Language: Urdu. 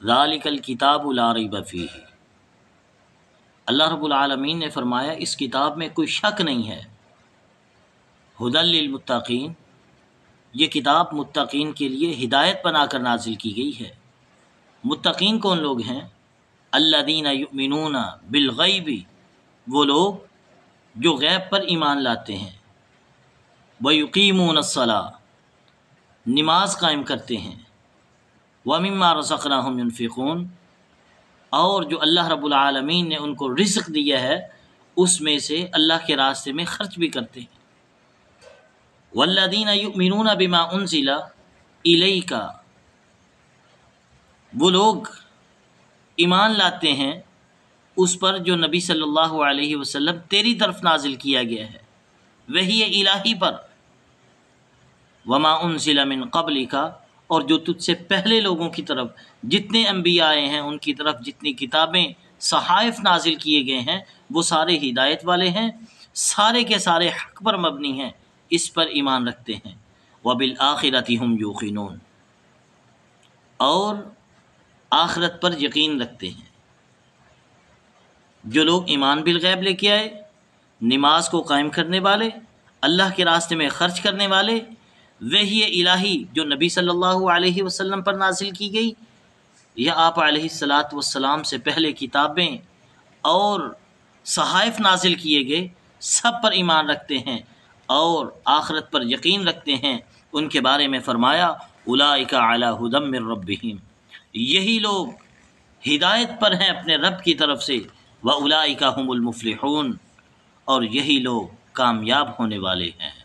ذالک الکتاب لا ریب فیہ، اللہ رب العالمین نے فرمایا اس کتاب میں کوئی شک نہیں ہے، ھدی للمتقین، یہ کتاب متقین کے لیے ہدایت بنا کر نازل کی گئی ہے۔ متقین کون لوگ ہیں؟ الذین یؤمنون بالغیب، وہ لوگ جو غیب پر ایمان لاتے ہیں، ویقیمون الصلاۃ، نماز قائم کرتے ہیں، ومما رزقناہم ینفقون، اور جو اللہ رب العالمین نے ان کو رزق دیا ہے اس میں سے اللہ کے راستے میں خرچ بھی کرتے ہیں۔ والذین یؤمنون بما انزل الیک، وہ لوگ ایمان لاتے ہیں اس پر جو نبی صلی اللہ علیہ وسلم تیری طرف نازل کیا گیا ہے، وحی الہی پر، وما انزل من قبلک، اور جو تجھ سے پہلے لوگوں کی طرف جتنے انبیاء آئے ہیں ان کی طرف جتنی کتابیں صحائف نازل کیے گئے ہیں وہ سارے ہدایت والے ہیں، سارے کے سارے حق پر مبنی ہیں، اس پر ایمان رکھتے ہیں۔ وبالآخرۃ ھم یوقنون، اور آخرت پر یقین رکھتے ہیں۔ جو لوگ ایمان بالغیب لے کے آئے، نماز کو قائم کرنے والے، اللہ کے راستے میں خرچ کرنے والے، وحی الہی جو نبی صلی اللہ علیہ وسلم پر نازل کی گئی یا آپ علیہ الصلاۃ والسلام سے پہلے کتابیں اور صحائف نازل کیے گئے، سب پر ایمان رکھتے ہیں اور آخرت پر یقین رکھتے ہیں، ان کے بارے میں فرمایا اولئک علی ھدی من ربہم، یہی لوگ ہدایت پر ہیں اپنے رب کی طرف سے، وَأُولَئِكَ هُمُ الْمُفْلِحُونَ، اور یہی لوگ کامیاب ہونے والے ہیں۔